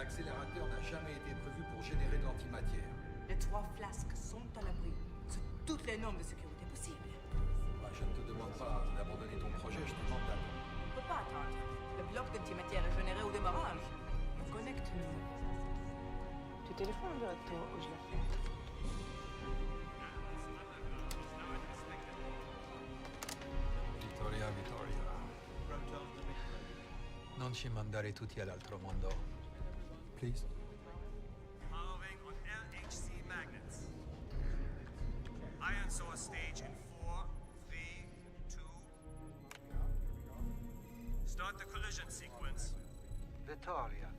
L'accélérateur n'a jamais été prévu pour générer de l'antimatière. Les 3 flasques sont à l'abri, sous toutes les normes de sécurité possibles. Bah, je ne te demande pas d'abandonner ton projet, je te demande d'attendre. On ne peut pas attendre. Le bloc d'antimatière est généré au démarrage. Connecte-nous. Tu téléphones directement ou je le fais? Vittoria, non ci mandare tutti all'altro mondo. Please. Powering on LHC magnets. Ion source stage in 4, 3, 2. Start the collision sequence. Vittoria,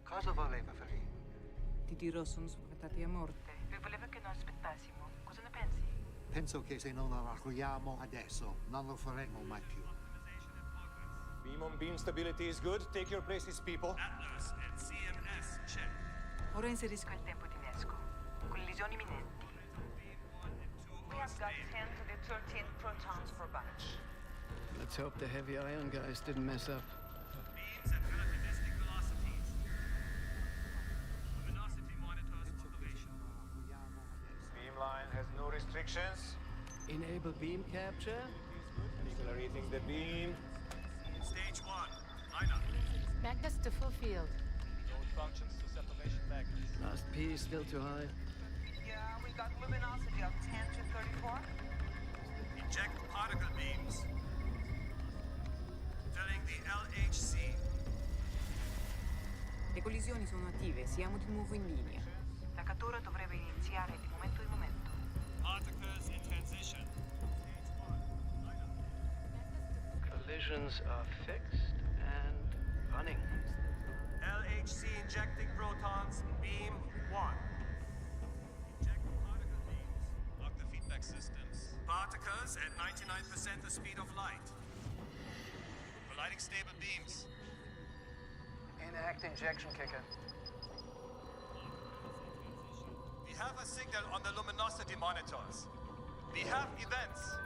cosa voleva fare? Ti dirò, sono spaventati a morte. Lui voleva che noi aspettassimo. Cosa ne pensi? Penso che se non lo raccogliamo adesso, non lo faremo mai più. Beam on beam stability is good. Take your places, people. Atlas and CMS check. Ora inserisco il tempo di innesco. Collisioni imminenti. We have got 10 to the 13 protons per batch. Let's hope the heavy ion guys didn't mess up. Beams at relativistic velocities. Luminosity monitors operational. Beamline has no restrictions. Enable beam capture. Accelerating the beam. Stage 1, line up. Magnets to full field. Load functions to separation magnets. Last P is still too high. Yeah, we got luminosity of 10 to 34. Inject particle beams. Filling the LHC. Le collisioni sono attive, siamo di nuovo in linea. La cattura dovrebbe iniziare di momento in momento. Particles in transition. Stage 1, line up. Collisions are fixed and running. LHC injecting protons, beam 1. Inject particle beams. Lock the feedback systems. Particles at 99% the speed of light. Colliding stable beams. Inact injection kicker. We have a signal on the luminosity monitors. We have events.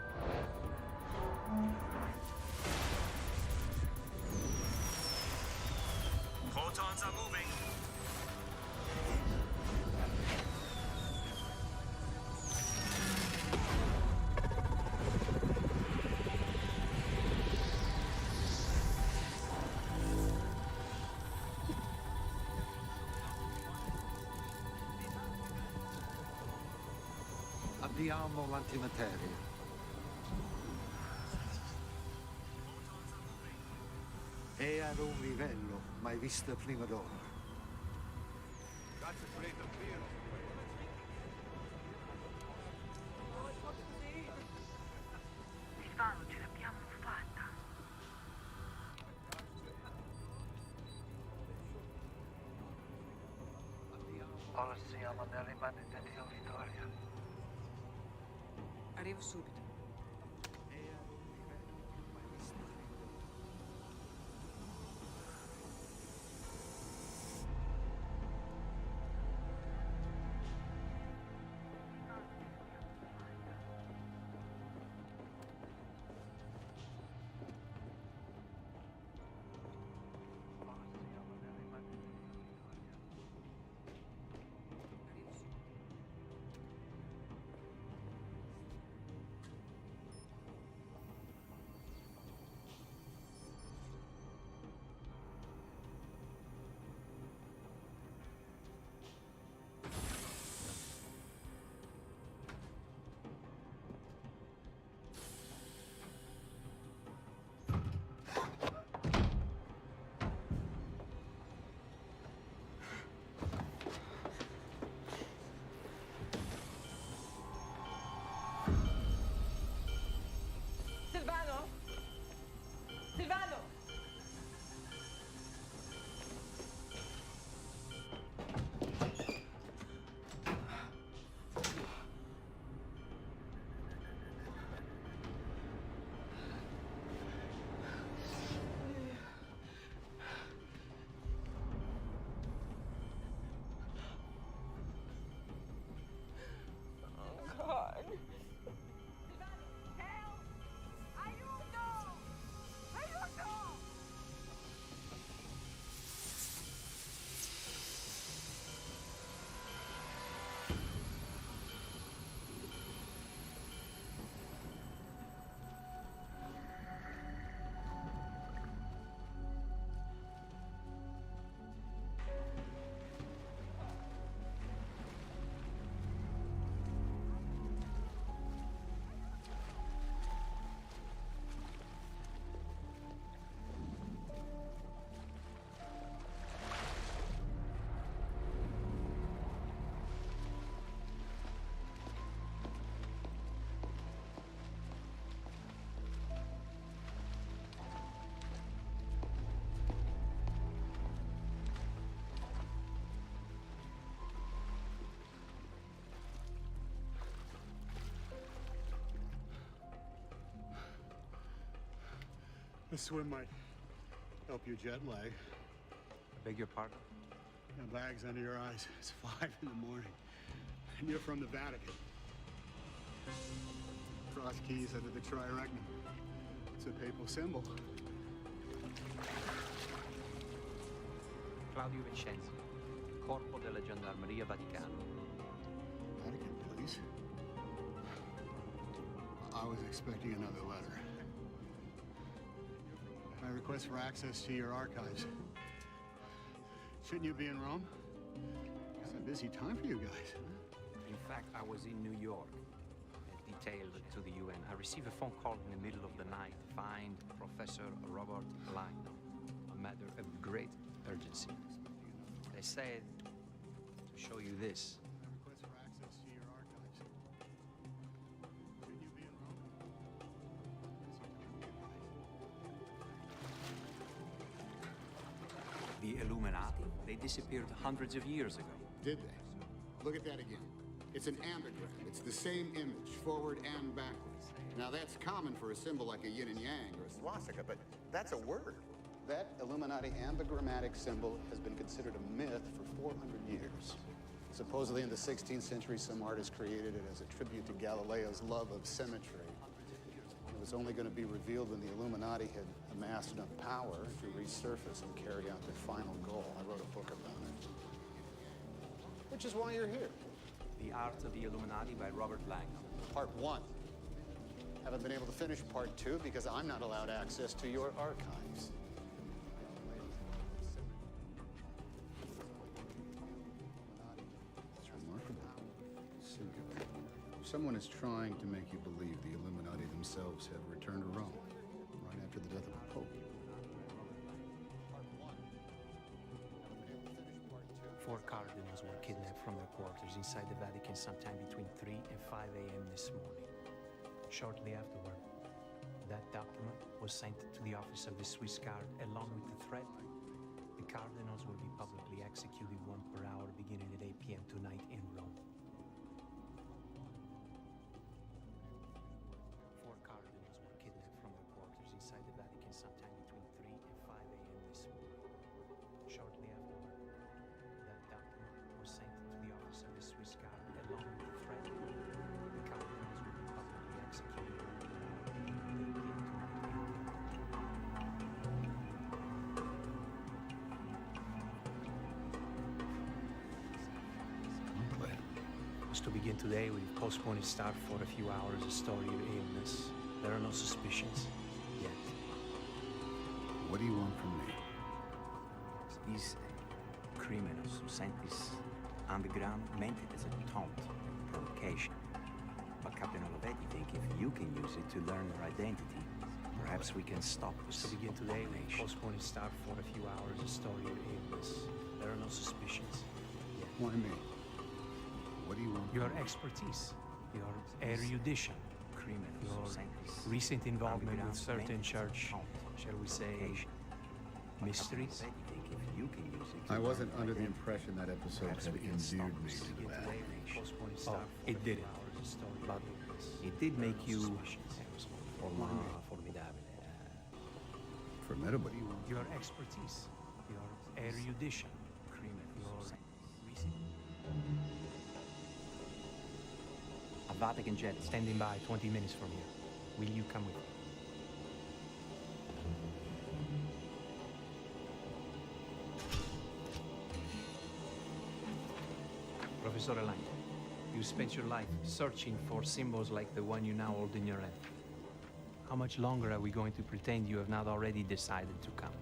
Protons are moving. Abbiamo l'antimateria. È ad un livello mai visto prima d'ora. Silvano, ce l'abbiamo fatta. Ora siamo nelle mani di Dio, Vittoria. Arrivo subito. A swim might help you jet lag. I beg your pardon? Bags under your eyes. It's 5 in the morning. And you're from the Vatican. Cross keys under the triregnum. It's a papal symbol. Claudio Vincenzi, Corpo della Gendarmeria Vaticano. Vatican police? I was expecting another letter. My request for access to your archives. Shouldn't you be in Rome? It's a busy time for you guys. In fact, I was in New York, detailed to the UN. I received a phone call in the middle of the night. Find Professor Robert Lang. A matter of great urgency. They said to show you this. My request for access to your archives. Shouldn't you be in Rome? The Illuminati, they disappeared hundreds of years ago. Did they? Look at that again. It's an ambigram. It's the same image, forward and backwards. Now that's common for a symbol like a yin and yang or a swastika, but that's a word. That Illuminati ambigrammatic symbol has been considered a myth for 400 years. Supposedly in the 16th century, some artist created it as a tribute to Galileo's love of symmetry. It was only going to be revealed when the Illuminati had amassed enough power to resurface and carry out their final goal. I wrote a book about it. Which is why you're here. The Art of the Illuminati by Robert Lang. Part 1. Haven't been able to finish Part 2 because I'm not allowed access to your archives. It's remarkable. Singular. Someone is trying to make you believe the Illuminati themselves have returned to Rome right after the death of the Pope. 4 cardinals were kidnapped from their quarters inside the Vatican sometime between 3 and 5 a.m. this morning. Shortly afterward, that document was sent to the office of the Swiss Guard along with the threat. The cardinals will be publicly executed 1 per hour beginning at 8 p.m. tonight in Rome. 4 cardinals were kidnapped from their quarters inside the Vatican sometime between 3 and 5 a.m. this morning. Shortly afterward, that document was sent to the office of the Swiss Guard along with the threat. The cardinals will be publicly executed 1 per hour beginning at 8 p.m. tonight in Rome. To begin today, we've postponed its start for a few hours, a story of illness. There are no suspicions yet. What do you want from me? These criminals who sent this underground meant it as a taunt, a provocation. But Captain Olivetti think if you can use it to learn their identity, perhaps we can stop this. To begin today, we've postponed its start for a few hours, a story of illness. There are no suspicions yet. Why me? What do you want? Your expertise, your erudition, your recent involvement with certain church, shall we say, mysteries. I wasn't under the impression that episode had endeared me to the Vatican. Oh, it didn't. But it did make you formidable. Formidable? Your expertise, your erudition, your recent... A Vatican jet standing by 20 minutes from here. Will you come with me? Professor Lang, you spent your life searching for symbols like the one you now hold in your hand. How much longer are we going to pretend you have not already decided to come?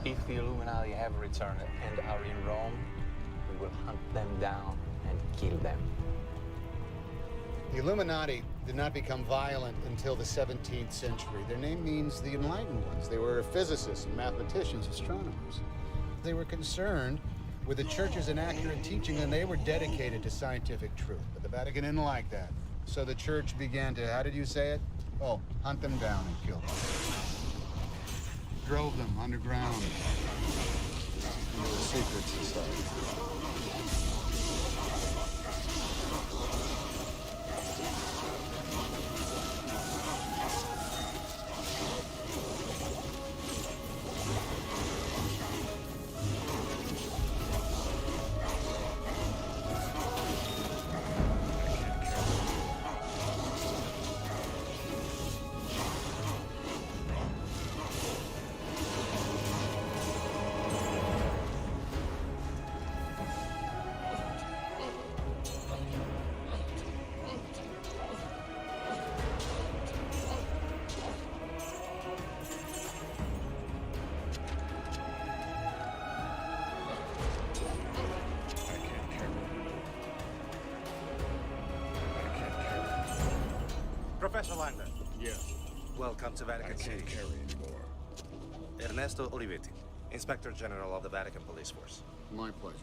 If the Illuminati have returned and are in Rome, we will hunt them down and kill them. The Illuminati did not become violent until the 17th century. Their name means the enlightened ones. They were physicists and mathematicians, astronomers. They were concerned with the church's inaccurate teaching, and they were dedicated to scientific truth. But the Vatican didn't like that. So the church began to, how did you say it? Oh, hunt them down and kill them. Drove them underground into a secret society. Professor Langdon. Yes. Welcome to Vatican City. Carry anymore. Ernesto Olivetti, Inspector General of the Vatican Police Force. My pleasure.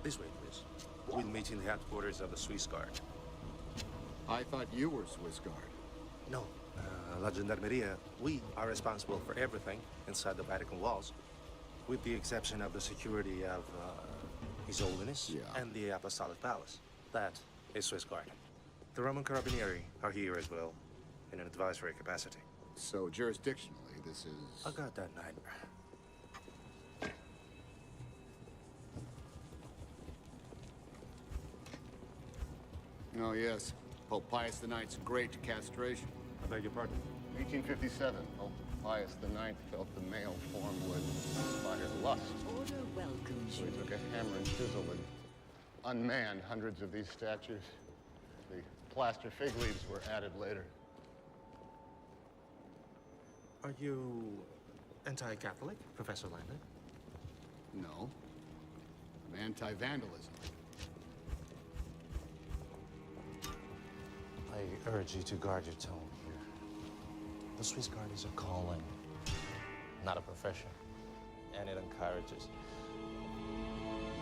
This way, please. We'll meet in the headquarters of the Swiss Guard. I thought you were Swiss Guard. No, La Gendarmeria, we are responsible for everything inside the Vatican walls, with the exception of the security of His Holiness and the Apostolic Palace. That is Swiss Guard. The Roman Carabinieri are here as well, in an advisory capacity. So jurisdictionally, this is... I got that nightmare. Oh, yes. Pope Pius IX's great castration. I beg your pardon? 1857, Pope Pius IX felt the male form would inspire lust. Order welcomes So you. he took a hammer and chisel and unmanned hundreds of these statues. The plaster fig leaves were added later. Are you anti-Catholic, Professor Langdon? No. I'm anti-vandalism. I urge you to guard your tone here. The Swiss Guard is a calling, not a profession. And it encourages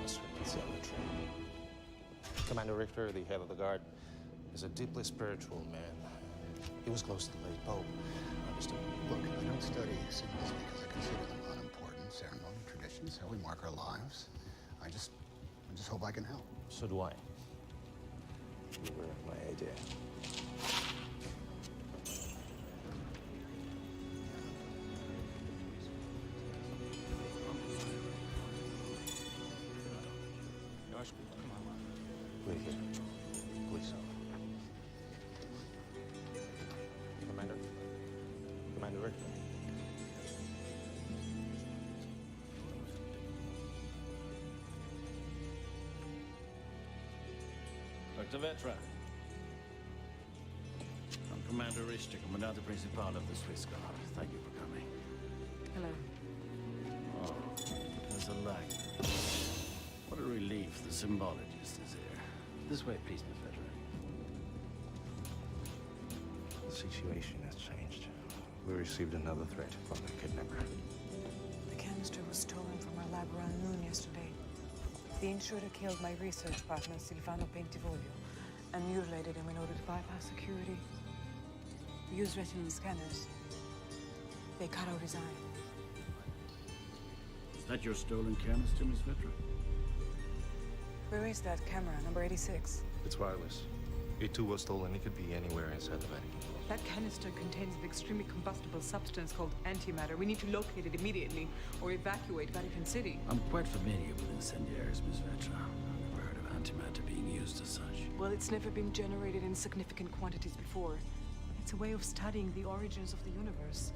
a certain zealotry. Commander Richter, the head of the guard, is a deeply spiritual man. He was close to the late Pope. Understood? Look, I don't study symbols because I consider them unimportant. Ceremony, traditions, how we mark our lives. I just hope I can help. So do I. You were my idea. Wait here. Please. Commander. Commander Richter. Dr. Vetra. I'm Commander Richter, Comandante Principal of the Swiss Guard. Thank you for coming. Hello. Oh, there's a light. What a relief the symbologist is here. This way, please, Miss Vetra. The situation has changed. We received another threat from the kidnapper. The canister was stolen from our lab around noon yesterday. The intruder killed my research partner, Silvano Pentivoglio, and mutilated him in order to bypass security. We used retinal scanners. They cut out his eye. Is that your stolen canister, Miss Vetra? Where is that camera, number 86? It's wireless. It too was stolen. It could be anywhere inside the Vatican. That canister contains an extremely combustible substance called antimatter. We need to locate it immediately or evacuate Vatican City. I'm quite familiar with incendiaries, Miss Vetra. I've never heard of antimatter being used as such. Well, it's never been generated in significant quantities before. It's a way of studying the origins of the universe.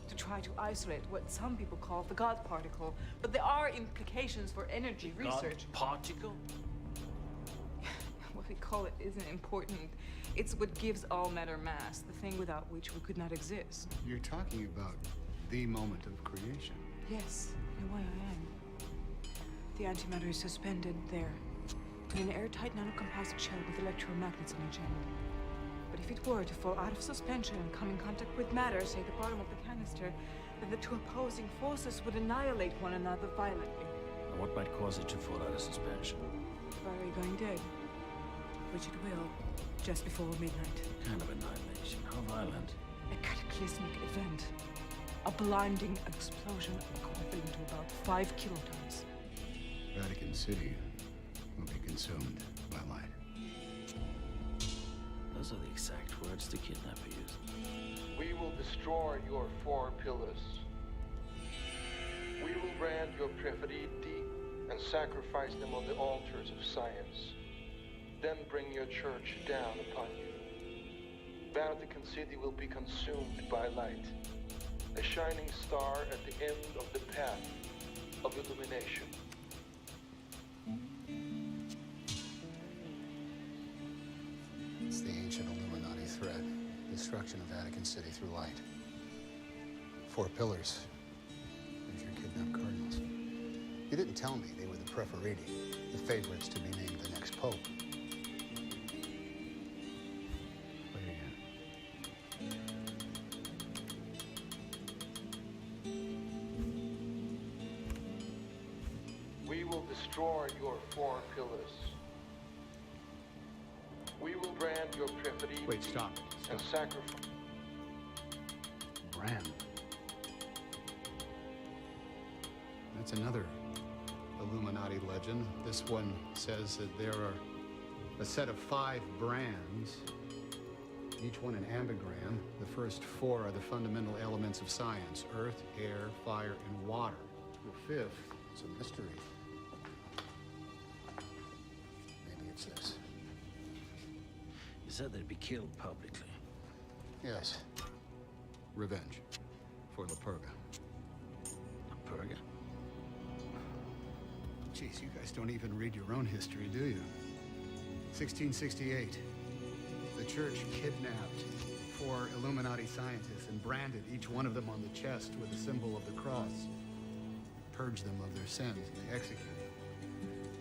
To try to isolate what some people call the God particle. But there are implications for energy research. God particle? What we call it isn't important. It's what gives all matter mass, the thing without which we could not exist. You're talking about the moment of creation. Yes, in a way I am. The antimatter is suspended there, in an airtight nanocomposite shell with electromagnets on each end. But if it were to fall out of suspension and come in contact with matter, say the bottom of the canister, then the two opposing forces would annihilate one another violently. And what might cause it to fall out of suspension? Fiery going dead. Which it will, just before midnight. Kind of annihilation. How violent? A cataclysmic event. A blinding explosion equivalent to about 5 kilotons. Vatican City will be consumed by light. Those are the exact words the kidnapper used. We will destroy your 4 pillars. We will brand your preferiti and sacrifice them on the altars of science. Then bring your church down upon you. Vatican City will be consumed by light, a shining star at the end of the path of illumination. It's the ancient Illuminati threat. Destruction of Vatican City through light. 4 pillars. There's your kidnapped cardinals. You didn't tell me they were the preferiti, the favorites to be named the next pope. Play again. destroy your 4 pillars. We will brand your perfidy Wait, stop. and sacrifice. Brand. That's another Illuminati legend. This one says that there are a set of 5 brands, each one an ambigram. The first 4 are the fundamental elements of science: earth, air, fire, and water. The 5th is a mystery. Maybe it's this. You said they'd be killed publicly. Yes. Revenge. For La Purga. La Purga? Jeez, you guys don't even read your own history, do you? 1668. The church kidnapped 4 Illuminati scientists and branded each one of them on the chest with the symbol of the cross. Purged them of their sins, and they executed them.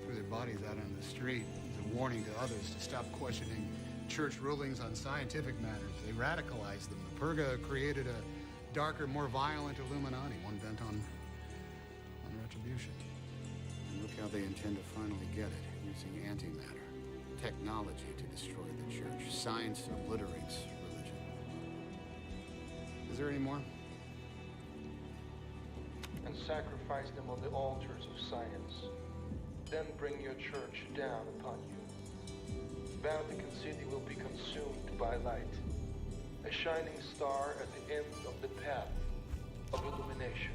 Threw their bodies out on the street as a warning to others to stop questioning church rulings on scientific matters. They radicalized them. The Purga created a darker, more violent Illuminati, one bent on retribution. And look how they intend to finally get it, using antimatter. Technology to destroy the church. Science obliterates religion. Is there any more? And sacrifice them on the altars of science. Then bring your church down upon you. Vatican City will be consumed by light. A shining star at the end of the path of illumination.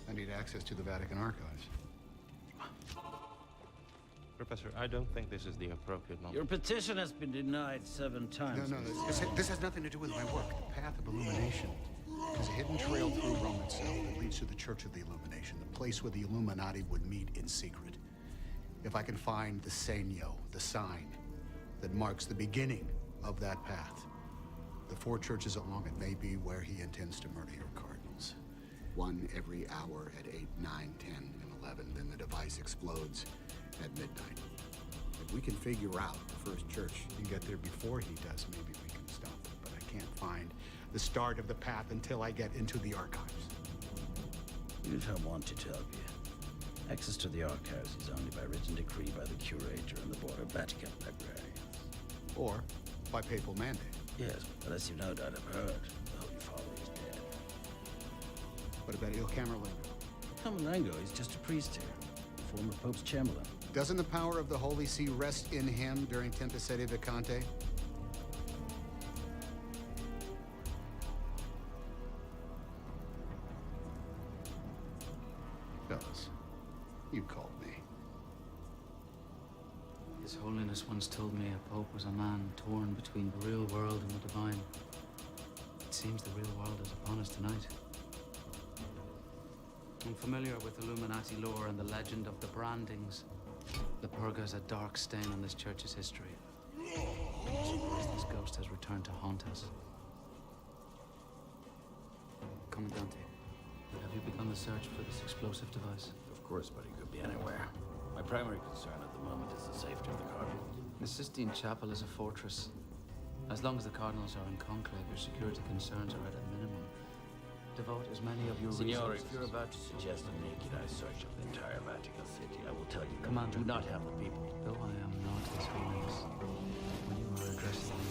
I need access to the Vatican archives. Professor, I don't think this is the appropriate moment. Your petition has been denied 7 times. No, this has nothing to do with my work. The path of illumination is a hidden trail through Rome itself that leads to the Church of the Illumination, the place where the Illuminati would meet in secret. If I can find the segno, the sign that marks the beginning of that path, the 4 churches along it may be where he intends to murder your cardinals. 1 every hour at 8, 9, 10, and 11. Then the device explodes at midnight. If we can figure out the first church and get there before he does, maybe we can stop it. But I can't find the start of the path until I get into the archives. If I wanted to help you. Access to the archives is only by written decree by the curator and the Board of Vatican Librarians. Or by papal mandate. Yes, but as you no doubt have heard, the Holy Father is dead. What about Il Camerlengo? Camerlengo is just a priest here, the former Pope's Chamberlain. Doesn't the power of the Holy See rest in him during Tempestate Vacante? Fellas, you called me. His Holiness once told me a pope was a man torn between the real world and the divine. It seems the real world is upon us tonight. I'm familiar with Illuminati lore and the legend of the brandings. La Purga is a dark stain on this church's history. I suppose this ghost has returned to haunt us. Commandante, have you begun the search for this explosive device? Of course, but it could be anywhere. My primary concern at the moment is the safety of the Cardinals. The Sistine Chapel is a fortress. As long as the Cardinals are in conclave, your security concerns are at a minimum. Devote as many of your Signore, resources... if you're about to suggest a naked-eye search of the entire Vatican City, I will tell you that Commander, we do not have the people. Though I am not His Holiness, when you are addressing me,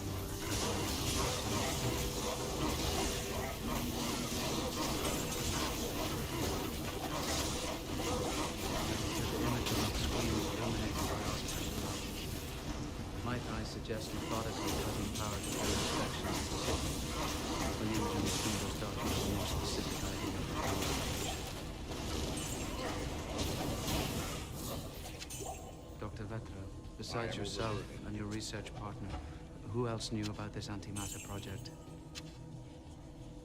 might I suggest methodically cutting power to all inspections of the city? When you and the symbols document a more specific idea of the Dr. Vetra, besides yourself and your research partner, who else knew about this antimatter project?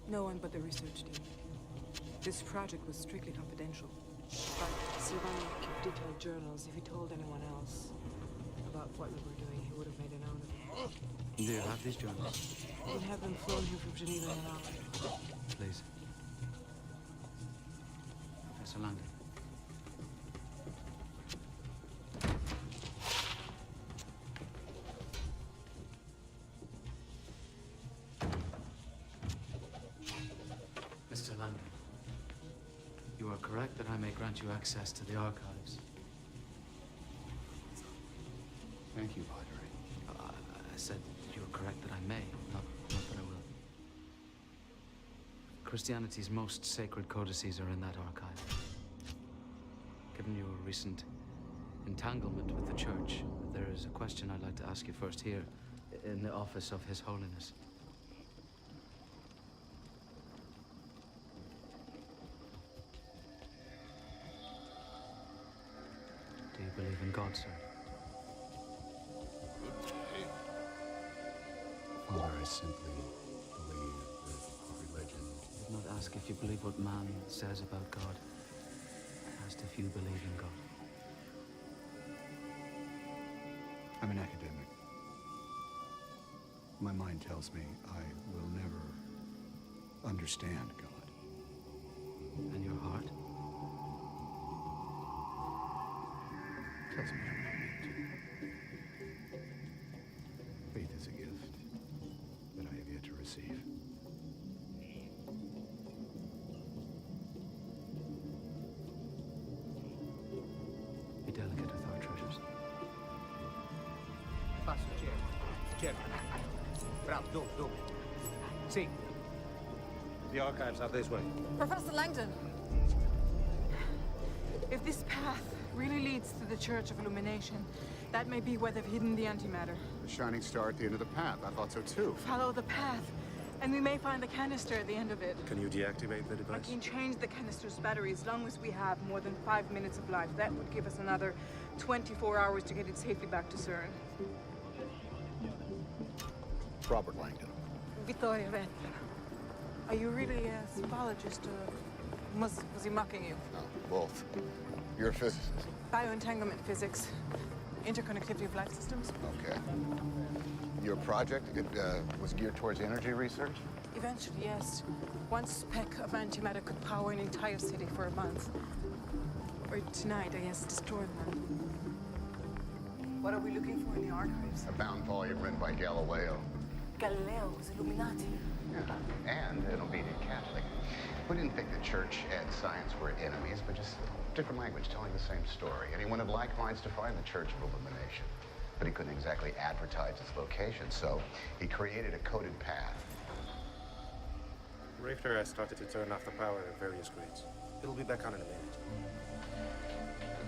No one but the research team. This project was strictly confidential. But Silvano kept detailed journals. If he told anyone else about what we were doing, he would have made a note of it. Do you have these journals? We'll have them flown here from Geneva in an hour. Please. Professor Lange. Mr. Lange. correct that I may grant you access to the archives? Thank you, Padre. I said you're correct that I may, not that I will. Christianity's most sacred codices are in that archive. Given your recent entanglement with the Church, there is a question I'd like to ask you first here, in the office of His Holiness. Do you believe in God, sir? Father, I simply believe that religion... I did not ask if you believe what man says about God. I asked if you believe in God. I'm an academic. My mind tells me I will never understand God. And your heart? Tells me I'm not meant to. Faith is a gift that I have yet to receive. Be delicate with our treasures. Passo, certo. Bravo, dove? Sì. The archives are this way. Professor Langdon, if this path really leads to the Church of Illumination, that may be where they've hidden the antimatter. The shining star at the end of the path. I thought so too. Follow the path, and we may find the canister at the end of it. Can you deactivate the I device? can change the canister's battery as long as we have more than 5 minutes of life. That would give us another 24 hours to get it safely back to CERN. Robert Langdon. Vittoria Vetta. Are you really a spologist, or was he mocking you? No, both. You're a physicist. Bioentanglement physics. Interconnectivity of light systems. Okay. Your project, it was geared towards energy research? Eventually, yes. One speck of antimatter could power an entire city for a month. Or tonight, I guess, destroy them. What are we looking for in the archives? A bound volume written by Galileo. Galileo was Illuminati. Yeah. And an obedient Catholic. We didn't think the church and science were enemies, but just different language telling the same story. Anyone of like minds to find the Church of Illumination. But he couldn't exactly advertise its location, so he created a coded path. Rafter has started to turn off the power at various grids. It'll be back on in a minute.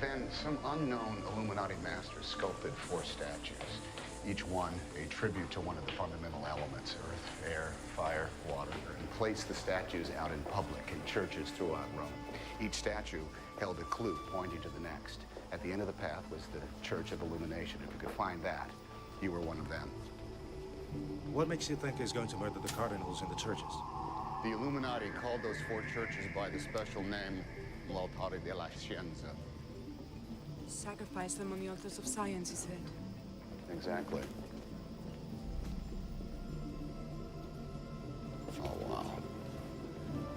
Then some unknown Illuminati master sculpted 4 statues, each one a tribute to one of the fundamental elements, earth, air, fire, water, and placed the statues out in public in churches throughout Rome. Each statue held a clue pointing to the next. At the end of the path was the Church of Illumination. If you could find that, you were one of them. What makes you think he's going to murder the cardinals in the churches? The Illuminati called those 4 churches by the special name L'Altare della Scienza. Sacrifice them on the altars of science, he said. Exactly. Oh, wow.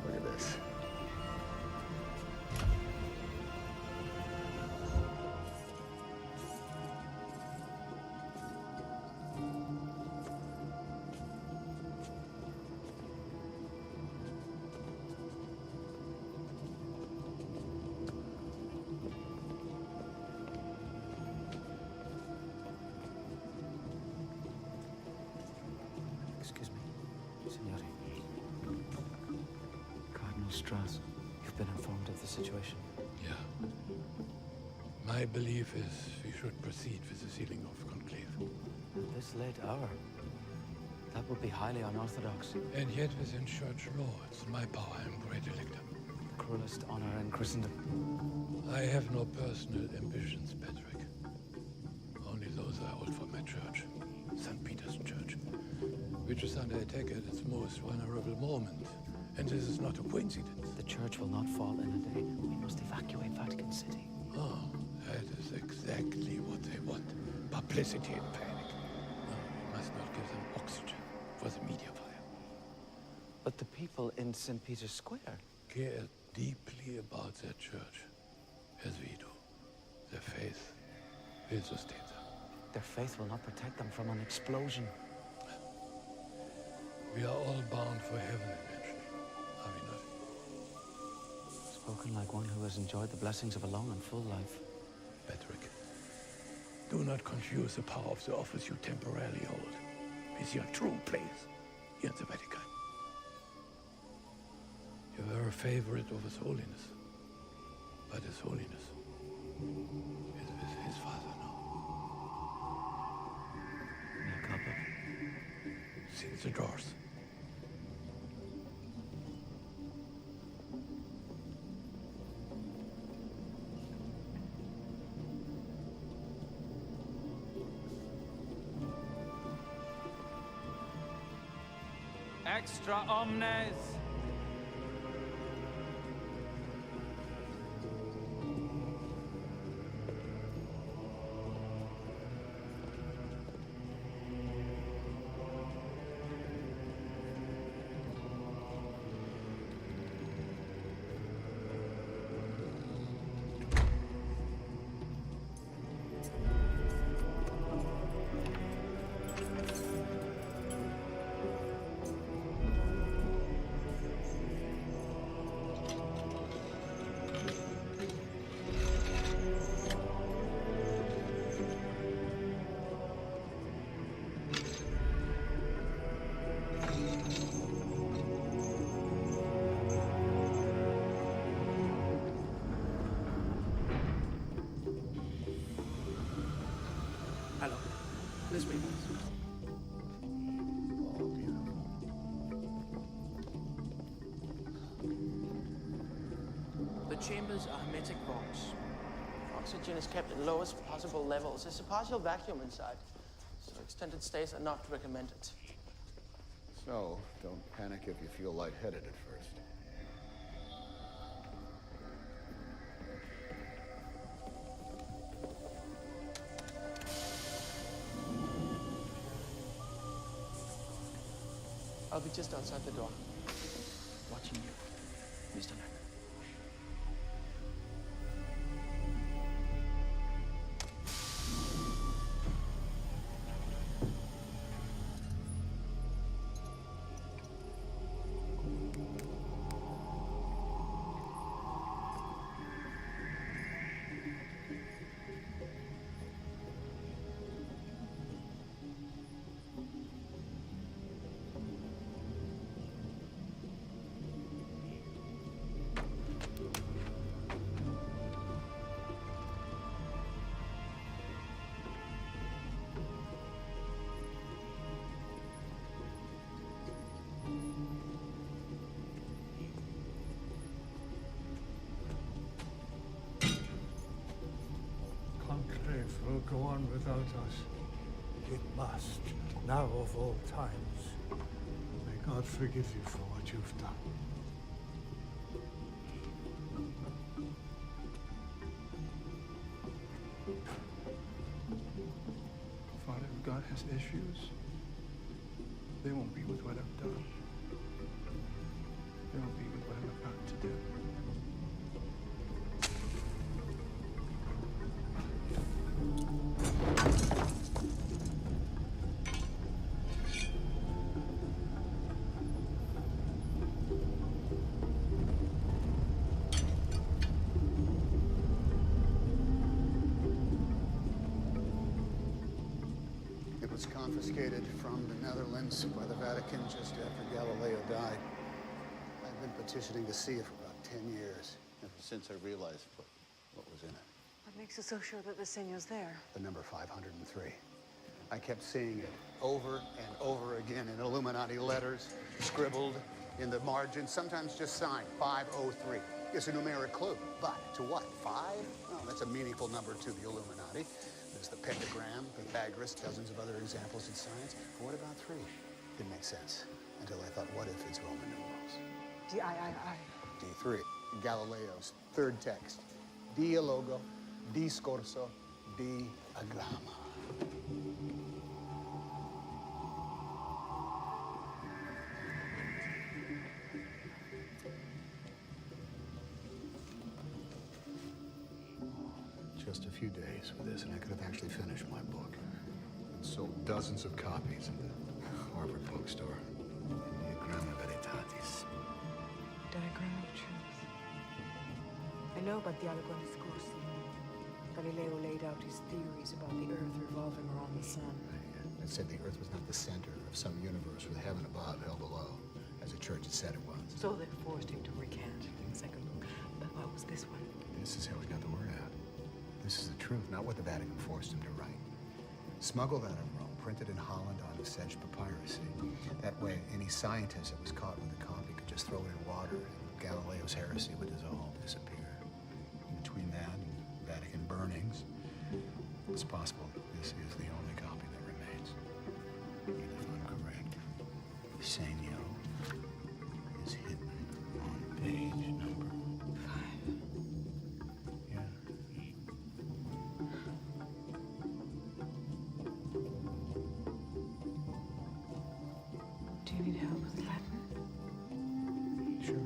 Look at this. Excuse me, Signore. Cardinal Strauss, you've been informed of the situation. Yeah. My belief is we should proceed with the sealing of conclave. At this late hour, that would be highly unorthodox. And yet within church law, it's my power and great elector. The cruelest honor in Christendom. I have no personal ambitions, Patrick. Only those I hold for my church, St. Peter's Church, which is under attack at its most vulnerable moment. And this is not a coincidence. The church will not fall in a day. We must evacuate Vatican City. Oh, that is exactly what they want. Publicity and panic. No, we must not give them oxygen for the media fire. But the people in St. Peter's Square care deeply about their church, as we do. Their faith will sustain them. Their faith will not protect them from an explosion. We are all bound for heaven eventually, are we not? spoken like one who has enjoyed the blessings of a long and full life. Patrick, do not confuse the power of the office you temporarily hold with your true place here in the Vatican. You were a favorite of His Holiness, but His Holiness is with his father now. Now, Copper. See the doors. Extra omnes. Hello. This way, please. Oh, beautiful. The chambers are hermetic vaults. Oxygen is kept at lowest possible levels. There's a partial vacuum inside, so extended stays are not recommended. So, don't panic if you feel lightheaded at first. I'll be just outside the door, watching you, Mr. Knack. Conclave will go on without us. It must, now of all times. May God forgive you for what you've done. Father, if God has issues, they won't be with what I've done. They won't be with what I'm about to do. It was confiscated from the Netherlands by the Vatican just after Galileo died. I've been petitioning to see it for about 10 years, ever since I realized what was in it. What makes you so sure that the Señor's there? The number 503. I kept seeing it over and over again in Illuminati letters, scribbled in the margin, sometimes just signed 503. It's a numeric clue, but to what? 5? No, that's a meaningful number to the Illuminati. There's the pentagram, Pythagoras, dozens of other examples in science. But what about 3? Didn't make sense until I thought, what if it's Roman numerals? D-I-I-I. D3, Galileo's third text. Dialogo, discorso, diagramma. Just a few days with this, and I could have actually finished my book. And sold dozens of copies in the Harvard bookstore. Diagramma Veritatis. Diagram of truth. I know about the Allegon Discorsi. Galileo laid out his theories about the Earth revolving around the sun. It said the Earth was not the center of some universe with heaven above, hell below, as the church had said it was. So they forced him to recant in the second book. But what was this one? This is how we got the word out. This is the truth, not what the Vatican forced him to write. Smuggled out of Rome, printed in Holland on the Sedge papyrus. That way, any scientist that was caught with a copy could just throw it in water, and Galileo's heresy would dissolve, disappear. Between that and Vatican burnings, it's possible this is the only copy that remains. Even if I'm correct, Senyo is hidden on page number 5. Yeah. Do you need help with Latin? Sure.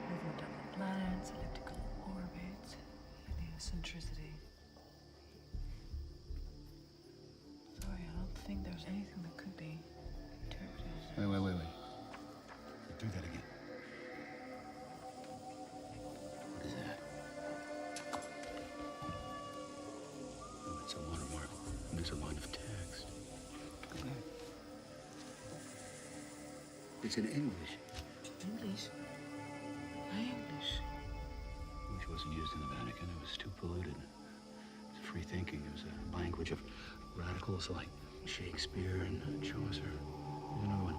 Movement of the planets, elliptical orbits, heliocentricity. Sorry, I don't think there's anything that could be interpreted. Wait. Do that again. What is that? Oh, it's a watermark. And there's a line of text. It's in English. English? Why English? English wasn't used in the Vatican. It was too polluted. It's free thinking. It was a language of radicals like Shakespeare and Chaucer. There's another one.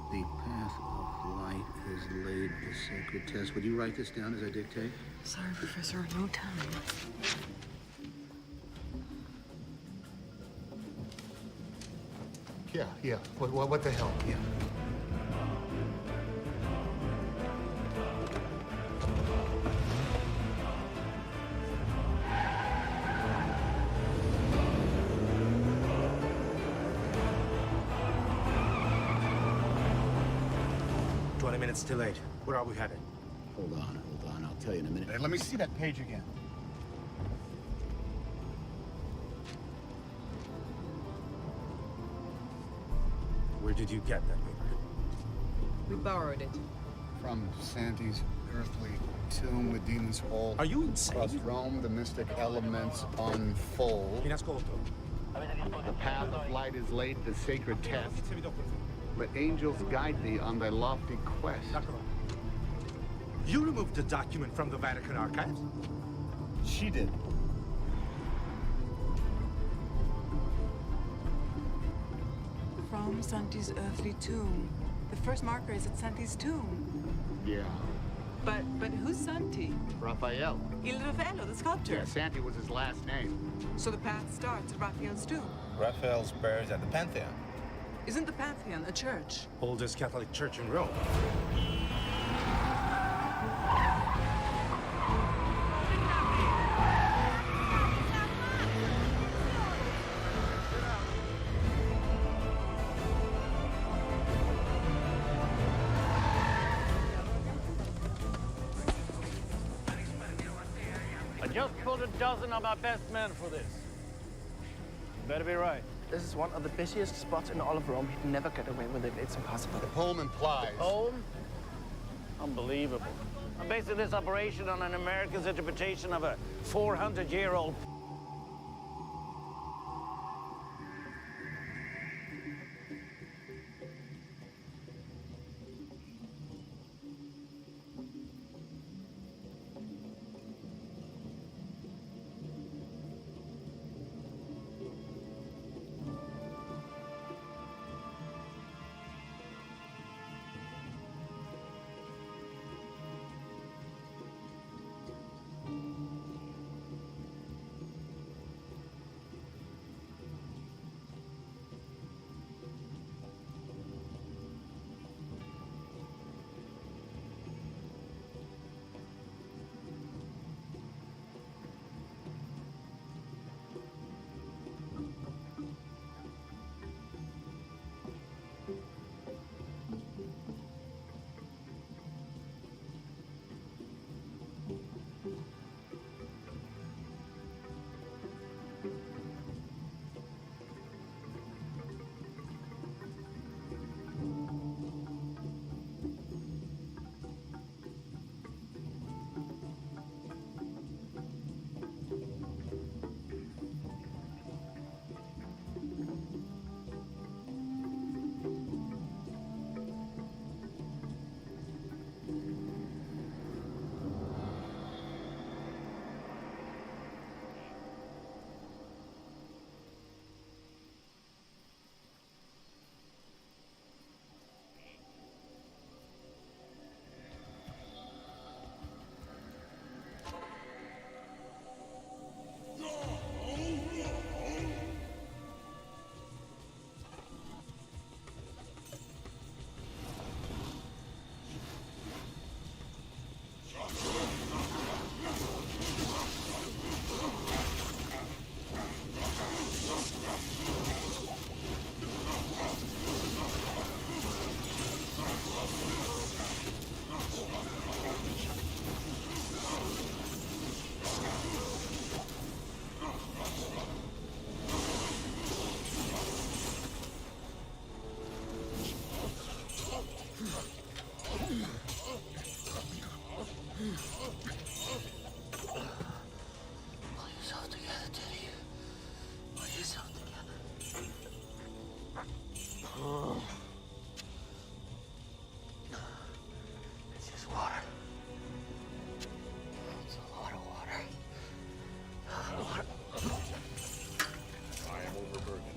The path of light has laid the sacred test. Would you write this down as I dictate? Sorry, Professor, no time. Yeah. What the hell? Yeah. Minutes delayed. Where are we headed? Hold on. I'll tell you in a minute. Hey, let me see that page again. Where did you get that paper? We borrowed it. From Santi's earthly tomb, Medina's hall. Are you insane? Across Rome, the mystic elements unfold. In ascolto. The path of light is laid, the sacred test. Let angels guide thee on thy lofty quest. You removed the document from the Vatican archives? She did. From Santi's earthly tomb. The first marker is at Santi's tomb. Yeah. But who's Santi? Raphael. Il Raffaello, the sculptor. Yeah, Santi was his last name. So the path starts at Raphael's tomb. Raphael's buried at the Pantheon. Isn't the Pantheon a church? Oldest Catholic church in Rome. I just pulled a dozen of my best men for this. Better be right. This is one of the busiest spots in all of Rome. He'd never get away with it. It's impossible. The poem implies. Poem? Unbelievable. I'm basing this operation on an American's interpretation of a 400-year-old. Pull yourself together, Teddy. Pull yourself together. Oh. It's just water. It's a lot of water. I am overburdened.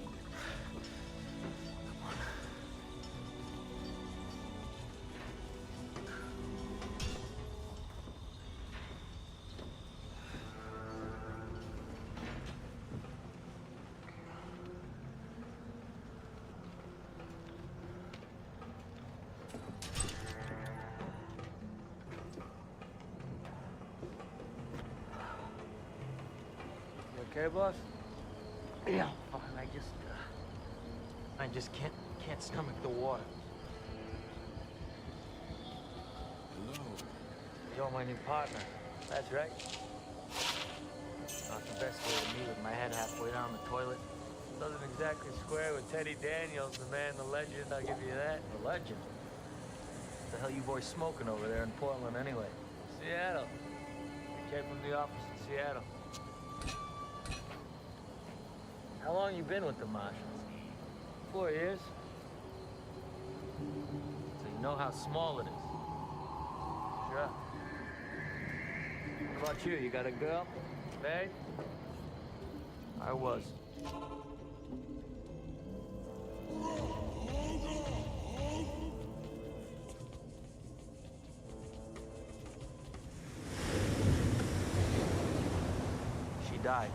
Okay, boss? Yeah, fine. I just can't stomach the water. Hello. You're my new partner. That's right. Not the best way to meet with my head halfway down the toilet. Doesn't exactly square with Teddy Daniels, the man, the legend. I'll give you that. The legend? What the hell you boys smoking over there in Portland anyway? Seattle. I came from the office in Seattle. How long you been with the Marshals? 4 years? So you know how small it is. Sure. What about you? You got a girl? Married? I was. She died.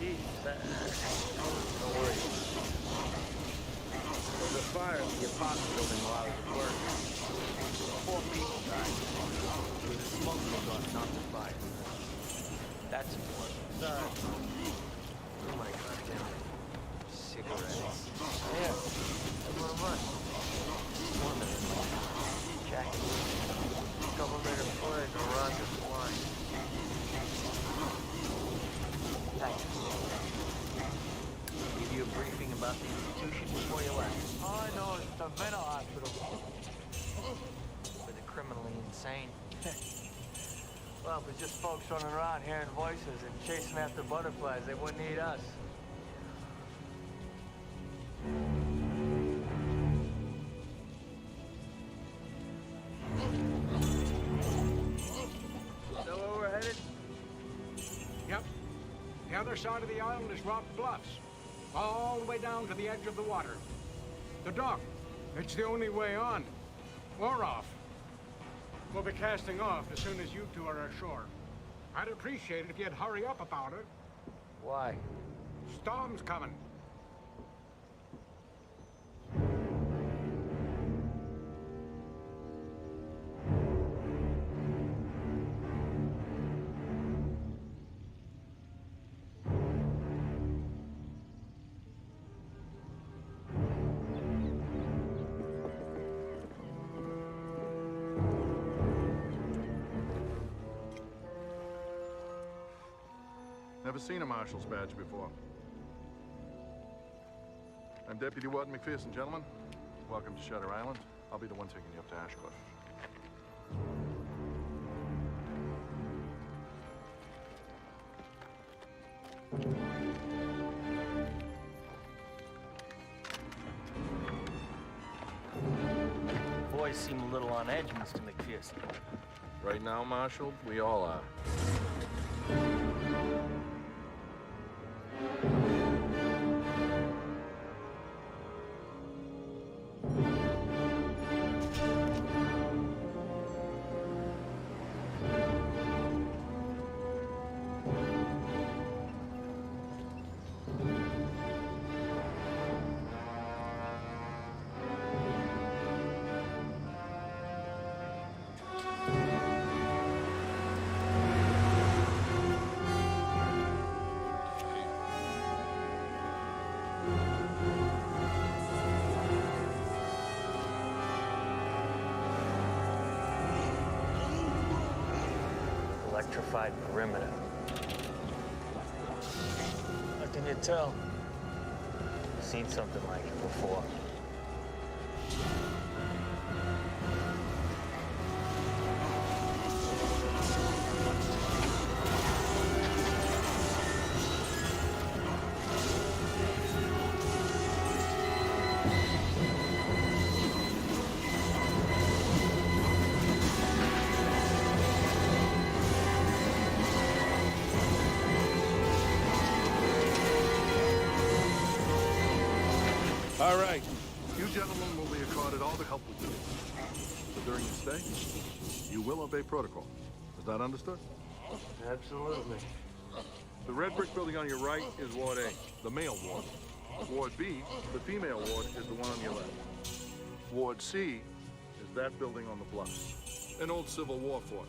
Jeez, don't worry. There was a fire in the apartment building while I was at work. 4 people died. It was a smoke gun, not the fire. That's important. Sorry. Oh my God, damn it. Cigarettes. Yeah, that's what it was. One minute. Jacket. Government employed to run the line. Thanks. Give you a briefing about the institution before you left. All I know is it's a mental hospital. For the criminally insane. Well, if it's just folks running around hearing voices and chasing after butterflies, they wouldn't need us. Know where we're headed? Yep. The other side of the island is rock bluffs. All the way down to the edge of the water. The dock. It's the only way on. Or off. We'll be casting off as soon as you two are ashore. I'd appreciate it if you'd hurry up about it. Why? Storm's coming. Never seen a marshal's badge before. I'm Deputy Warden McPherson, gentlemen. Welcome to Shutter Island. I'll be the one taking you up to Ashcliff. Boys seem a little on edge, Mr. McPherson. Right now, Marshal, we all are. Electrified perimeter. What can you tell? Seen something like it before. All right. You gentlemen will be accorded all the help we can. But during your stay, you will obey protocol. Is that understood? Absolutely. The red brick building on your right is Ward A, the male ward. Ward B, the female ward, is the one on your left. Ward C is that building on the bluffs. An old Civil War fort.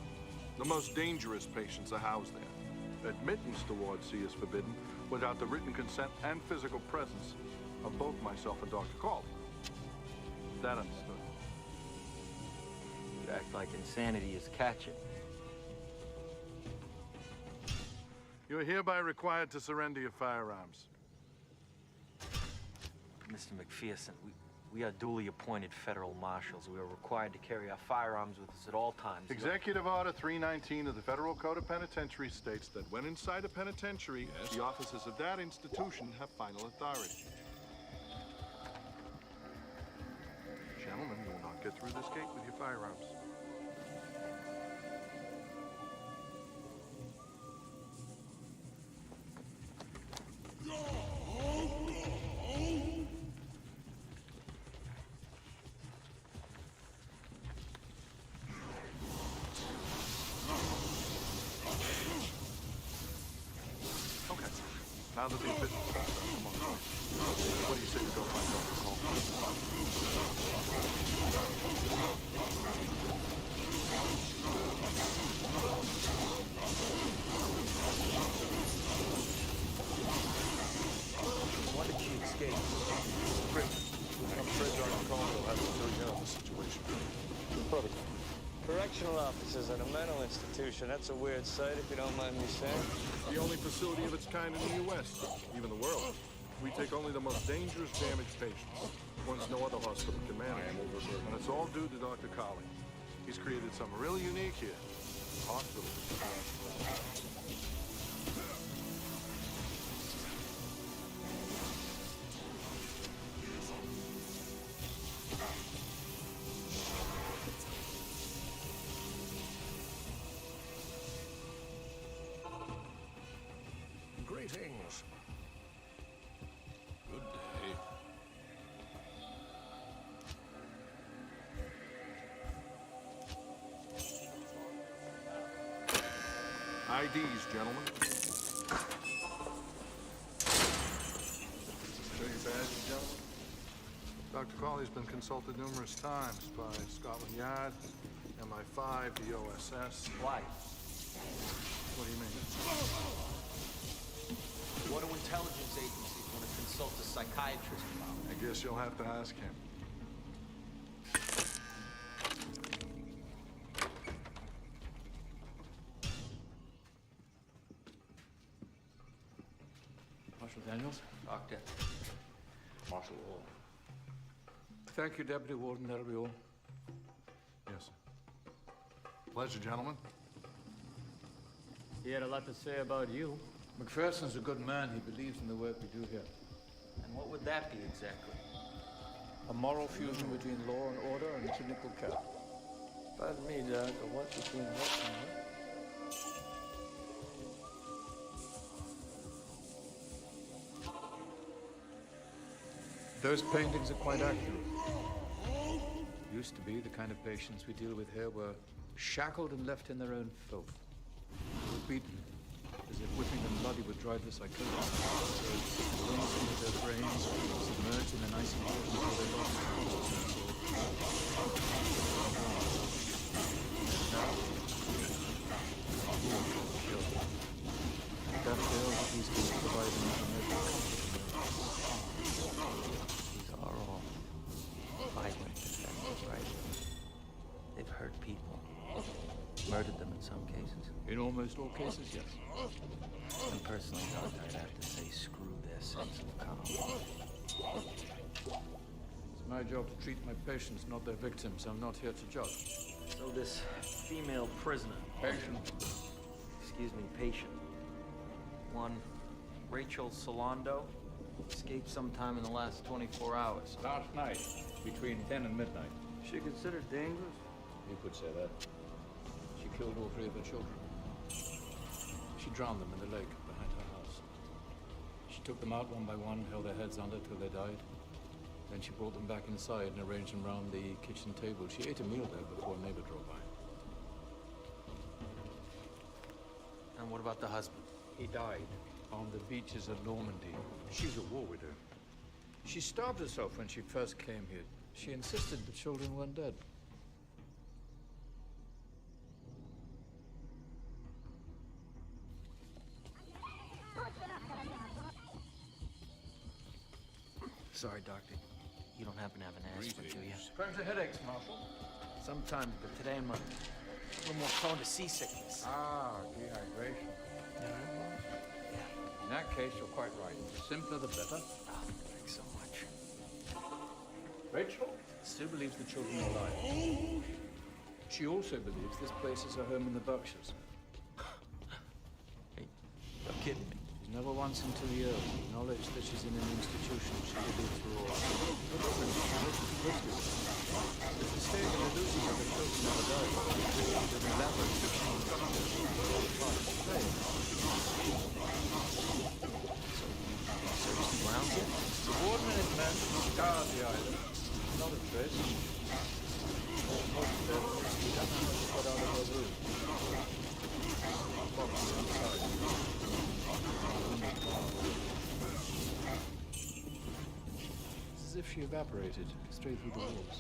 The most dangerous patients are housed there. Admittance to Ward C is forbidden without the written consent and physical presence of both myself and Dr. Call. Is that understood? You act like insanity is catching. You are hereby required to surrender your firearms. Mr. McPherson, we are duly appointed federal marshals. We are required to carry our firearms with us at all times. Executive Order 319 of the Federal Code of Penitentiary states that when inside a penitentiary, the officers of that institution have final authority. Gentlemen, you will not get through this gate with your firearms. Now that the officials are done, come on. What do you say we go find Dr. Call? Why did she escape? I'm afraid Dr. Call will have to fill you in on the situation. Protocol. Correctional officers at a mental institution. That's a weird sight, if you don't mind me saying. The only facility of its kind in the U.S., even the world. We take only the most dangerous, damaged patients, ones no other hospital can manage. And it's all due to Dr. Colley. He's created something really unique here. Hospital. Greetings. Good day. IDs, gentlemen. Show your badges, gentlemen. Dr. Cawley's been consulted numerous times by Scotland Yard, MI5, the OSS. Why? What do you mean? What do intelligence agencies want to consult a psychiatrist about? I guess you'll have to ask him. Marshal Daniels? Doctor. Marshal Hall. Thank you, Deputy Warden. That'll be all. Yes, sir. Pleasure, gentlemen. He had a lot to say about you. McPherson's a good man. He believes in the work we do here. And what would that be exactly? A moral fusion between law and order and clinical care. Pardon me, Doctor. What between what and what? Those paintings are quite accurate. Used to be the kind of patients we deal with here were shackled and left in their own filth. Were beaten, as if whipping them bloody would drive the psychosis. Wounds into their brains, submerged in an icy water until they lost consciousness or... Now, that fails at least to provide them with a measure of comfort. These are all violent offenders, right? They've hurt people. Murdered them in some cases. In almost all cases, yes. And personally, Doctor, I'd have to say screw their sense of calm. It's my job to treat my patients, not their victims. I'm not here to judge. So this female prisoner... Patient. Excuse me, patient. One Rachel Solando escaped sometime in the last 24 hours. Last night, between 10 and midnight. She considered dangerous? You could say that. She killed all three of her children. She drowned them in the lake behind her house. She took them out one by one, held their heads under till they died, Then she brought them back inside and arranged them around the kitchen table. She ate a meal there before a neighbor drove by. And what about the husband? He died on the beaches of Normandy. She's a war widow. She starved herself when she first came here. She insisted the children weren't dead. Sorry, Doctor. You don't happen to have an aspirin, do you? Prone to headaches, Marshal. Sometimes, but today I'm a little more prone to seasickness. Ah, dehydration. In that case, you're quite right. The simpler, the better. Oh, thanks so much. Rachel still believes the children are alive. She also believes this place is her home in the Berkshires. Hey, you're kidding me. She's never once in 2 years acknowledged that she's in an institution she believes we're all. It's the state of illusion that the children never died. It's an elaborate fiction. So seriously grounds it? Subordinate men scoured the island. Not a trace. Most of them we don't know how to get out of their room. Probably outside. It's as if she evaporated straight through the walls.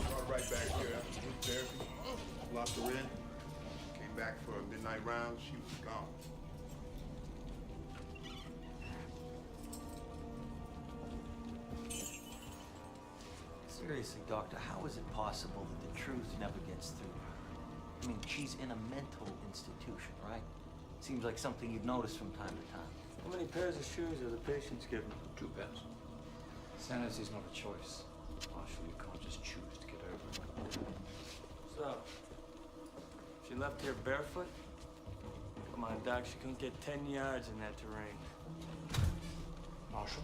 Brought right back here after group therapy. Locked her in. Came back for a midnight round. She was gone. Seriously, Doctor, how is it possible that the truth never gets through? I mean, she's in a mental institution, right? Seems like something you'd notice from time to time. How many pairs of shoes are the patients given? 2 pairs. Sanity's not a choice. Marshal, you can't just choose to get over it. So, she left here barefoot? Come on, Doc, she couldn't get 10 yards in that terrain. Marshal?